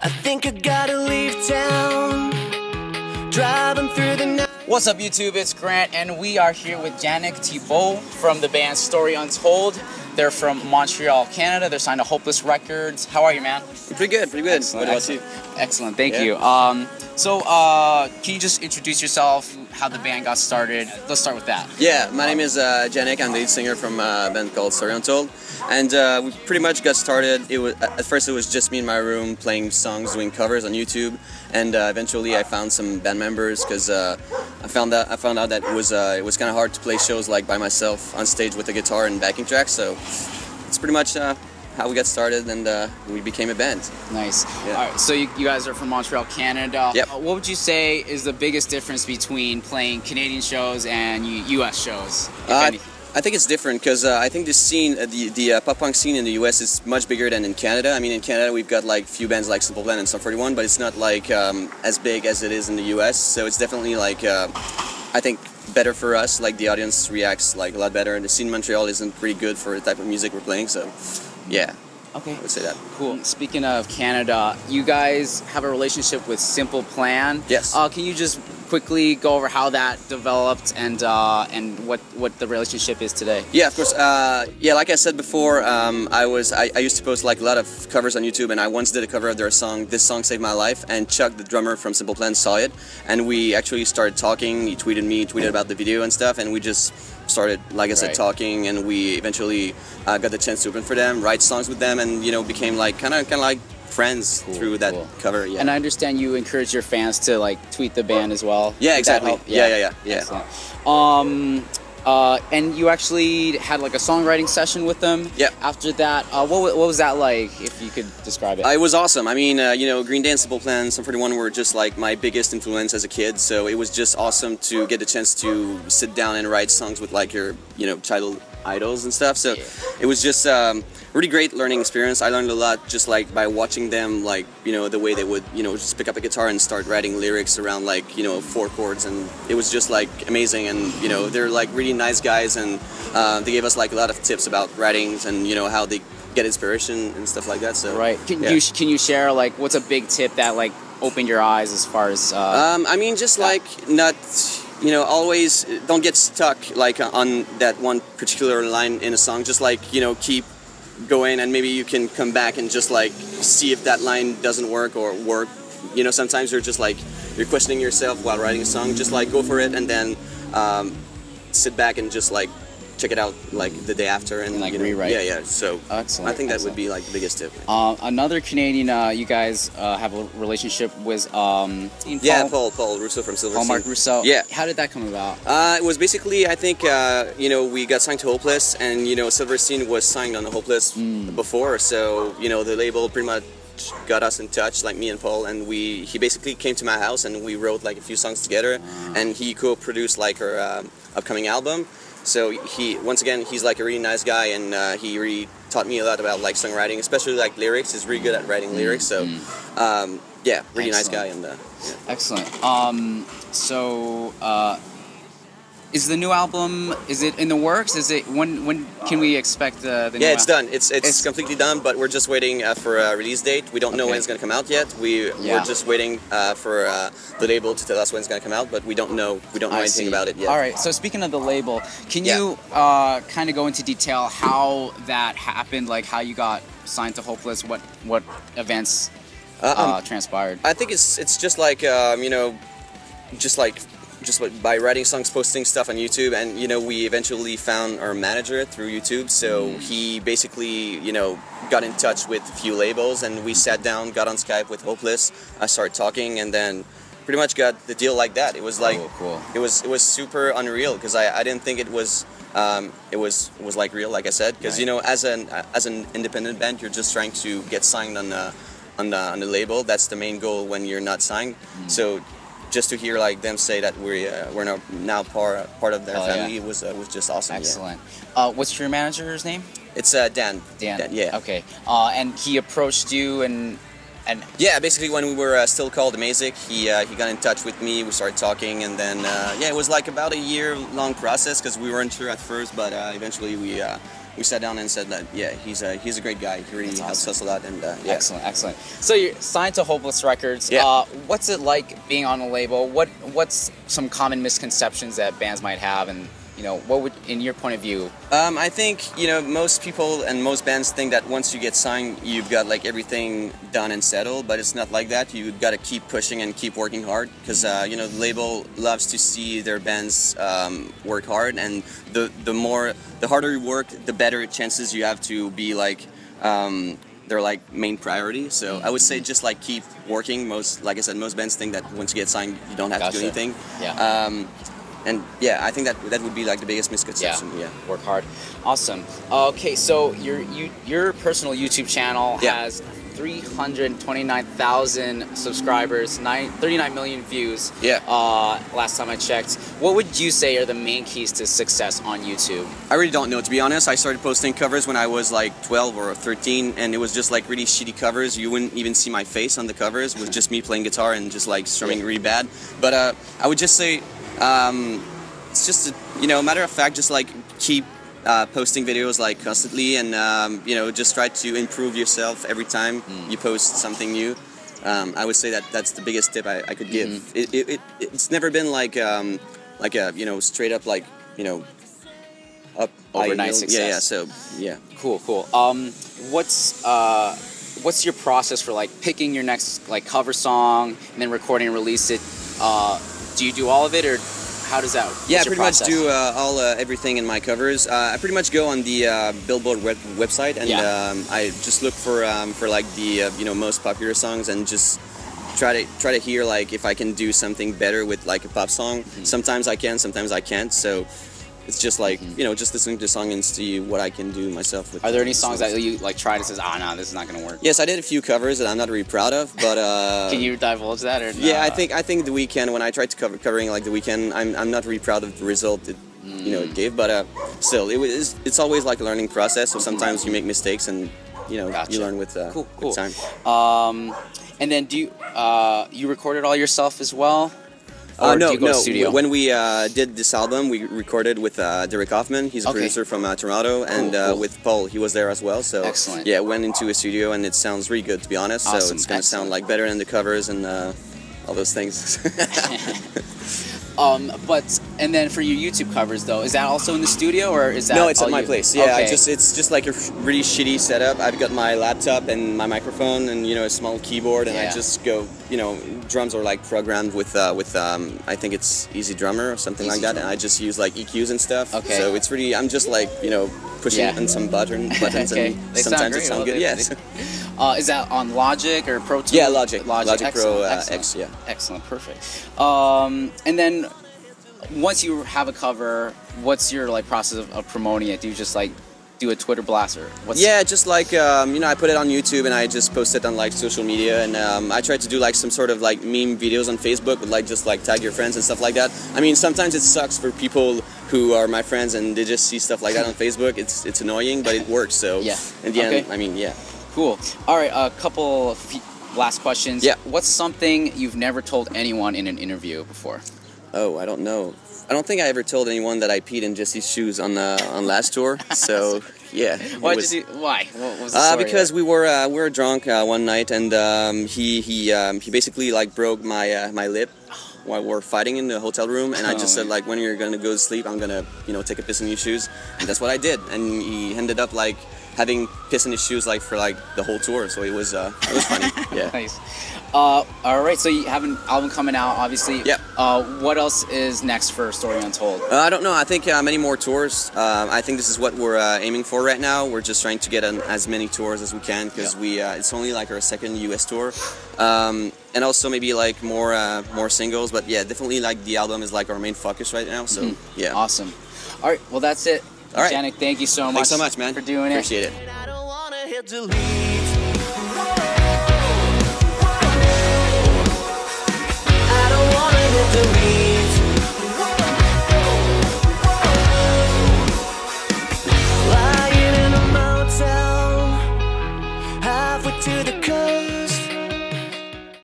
I think I gotta leave town, driving through the night. What's up, YouTube? It's Grant, and we are here with Janick Thibault from the band Story Untold. They're from Montreal, Canada. They're signed to Hopeless Records. How are you, man? Pretty good, pretty good. Excellent, What about you? Excellent, thank you. So, can you just introduce yourself, how the band got started? Let's start with that. Yeah, my name is Janick. I'm the lead singer from a band called Story Untold. And we pretty much got started. At first it was just me in my room playing songs, doing covers on YouTube. And eventually I found some band members because I found out that it was kind of hard to play shows like by myself on stage with a guitar and backing tracks. So it's pretty much how we got started, and we became a band. Nice. Yeah. All right, so you guys are from Montreal, Canada. Yep. What would you say is the biggest difference between playing Canadian shows and US shows, if any? I think it's different because I think the scene, the pop punk scene in the US is much bigger than in Canada. I mean, in Canada we've got like few bands like Simple Plan and Sum 41, but it's not like as big as it is in the US. So it's definitely like I think better for us. Like the audience reacts like a lot better. The scene in Montreal isn't pretty good for the type of music we're playing. So yeah. Okay. I would say that. Cool. Speaking of Canada, you guys have a relationship with Simple Plan. Yes. Can you just quickly go over how that developed and what the relationship is today? Yeah, of course. Yeah, like I said before, I used to post like a lot of covers on YouTube, and I once did a cover of their song, "This Song Saved My Life," and Chuck, the drummer from Simple Plan, saw it, and we actually started talking. He tweeted about the video and stuff, and we just started, like I said, talking, and we eventually got the chance to open for them, write songs with them, and became like kind of like friends through that cover. Yeah. And I understand you encourage your fans to like tweet the band as well. Yeah, exactly. Yeah. And you actually had like a songwriting session with them. Yeah. After that, what was that like? If you could describe it. It was awesome. I mean, Green Day and Simple Plan, Sum 41 were just like my biggest influence as a kid. So it was just awesome to get the chance to sit down and write songs with like your childhood idols and stuff. So it was just really great learning experience. I learned a lot just like by watching them, like the way they would just pick up a guitar and start writing lyrics around like 4 chords, and it was just like amazing. And they're like really nice guys, and they gave us like a lot of tips about writings and how they get inspiration and stuff like that. So right. Can you share like what's a big tip that like opened your eyes as far as I mean, just like not always don't get stuck like on that one particular line in a song. Just like keep going, and maybe you can come back and just like see if that line doesn't work or work. Sometimes you're just like you're questioning yourself while writing a song. Just like go for it, and then sit back and just like check it out like the day after and like rewrite. Yeah. So excellent. I think that would be like the biggest tip. Another Canadian, you guys have a relationship with Paul Russo from Silverstein. Paul Mark Russo. Yeah. How did that come about? It was basically, I think we got signed to Hopeless, and Silverstein was signed on the Hopeless before, so the label pretty much got us in touch, like me and Paul, and he basically came to my house and we wrote like a few songs together, and he co-produced like our upcoming album. So he's like a really nice guy, and he really taught me a lot about like songwriting, especially like lyrics. He's really good at writing lyrics. So yeah, really nice guy. And excellent. Is the new album, is it in the works? Is it when can we expect the new it's done. It's completely done, but we're just waiting for a release date. We don't know when it's going to come out yet. We're just waiting for the label to tell us when it's going to come out, but we don't know anything about it yet. All right. So speaking of the label, can you kind of go into detail how that happened, like how you got signed to Hopeless, what events transpired? I think it's just like just by writing songs, posting stuff on YouTube, and we eventually found our manager through YouTube. So he basically got in touch with a few labels, and we sat down, got on Skype with Hopeless. I started talking, and then pretty much got the deal like that. It was like cool. It was super unreal because I didn't think it was like real, like I said, because as an independent band, you're just trying to get signed on the label. That's the main goal when you're not signed. So just to hear like them say that we're now part of their family was just awesome. Excellent. What's your manager's name? It's Dan. Dan. Yeah. Okay. And he approached you and yeah, basically when we were still called Amazic, he got in touch with me. We started talking, and then it was like about a year-long process because we weren't sure at first, but eventually we we sat down and said that he's a great guy. He really helps us a lot, and yeah. Excellent. So you're signed to Hopeless Records. Yeah. What's it like being on a label? What's some common misconceptions that bands might have, and what would, in your point of view? I think most people and most bands think that once you get signed, you've got like everything done and settled, but it's not like that. You've got to keep pushing and keep working hard, because the label loves to see their bands work hard, and the harder you work, the better chances you have to be like their like main priority. So I would say just like keep working. Like I said, most bands think that once you get signed, you don't have to do anything. Yeah. And yeah, I think that would be like the biggest misconception. Yeah. Work hard. Awesome. Okay, so your personal YouTube channel has 329,000 subscribers, 39 million views. Yeah. Last time I checked. What would you say are the main keys to success on YouTube? I really don't know, to be honest. I started posting covers when I was like 12 or 13, and it was just like really shitty covers. You wouldn't even see my face on the covers. It was just me playing guitar and just like strumming really bad. But I would just say it's just a matter of fact, just like keep posting videos like constantly, and just try to improve yourself every time you post something new. I would say that's the biggest tip I could give. It's never been like a straight up like up overnight success. Yeah. So yeah. Cool. What's your process for like picking your next like cover song and then recording and release it? Do you do all of it, or how does that? Yeah, I pretty much do everything in my covers. I pretty much go on the Billboard website, and I just look for like the most popular songs, and just try to hear like if I can do something better with like a pop song. Sometimes I can, sometimes I can't. So it's just like just listening to the song and see what I can do myself with. Are there any songs that you like tried and says, no, this is not gonna work? Yes, I did a few covers that I'm not really proud of, but can you divulge that, or no? Yeah, I think The Weeknd, when I tried to covering like The Weeknd, I'm not really proud of the result it it gave, but still it's always like a learning process. So sometimes you make mistakes, and you learn with with time. And then do you recorded all yourself as well? No. Studio? When we did this album, we recorded with Derek Hoffman. He's a producer from Toronto, and with Paul, he was there as well. So excellent. Yeah, went into a studio, and it sounds really good, to be honest. Awesome. So it's gonna sound like better than the covers and all those things. And then for your YouTube covers though, is that also in the studio, or is that? No, it's at my place. Yeah, okay. It's just like a really shitty setup. I've got my laptop and my microphone and a small keyboard, and I just go drums are like programmed with I think it's Easy Drummer or something like that, and I just use like EQs and stuff. Okay. So it's really, I'm just like pushing on some buttons okay. and sometimes it sounds good. Yes. Is that on Logic or Pro Tools? Yeah, Logic Pro excellent. X. Yeah. Excellent, perfect. And then once you have a cover, what's your like process of promoting it? Do you just like do a Twitter blast, or what's? Yeah, just like I put it on YouTube, and I just post it on like social media, and I try to do like some sort of like meme videos on Facebook, with like just like tag your friends and stuff like that. I mean, sometimes it sucks for people who are my friends and they just see stuff like that on Facebook. It's annoying, but it works. So yeah. In the end, I mean, yeah. Cool. All right, a couple of last questions. Yeah. What's something you've never told anyone in an interview before? Oh, I don't know. I don't think I ever told anyone that I peed in Jesse's shoes on last tour. So yeah. Why? What was the story because we were drunk one night, and he basically like broke my lip while we were fighting in the hotel room, and I just said like, when you're gonna go to sleep, I'm gonna take a piss in your shoes, and that's what I did, and he ended up like having piss in his shoes like for like the whole tour, so it was funny. Yeah. Nice. All right, so you have an album coming out, obviously. Yeah. What else is next for Story Untold? I don't know. I think many more tours. I think this is what we're aiming for right now. We're just trying to get as many tours as we can, because it's only like our second US tour, and also maybe like more singles. But yeah, definitely like the album is like our main focus right now. So yeah. Awesome. All right, well that's it. All right. Janick, thank you so much. Thanks so much, man. For doing Appreciate it. I don't wanna hit delete.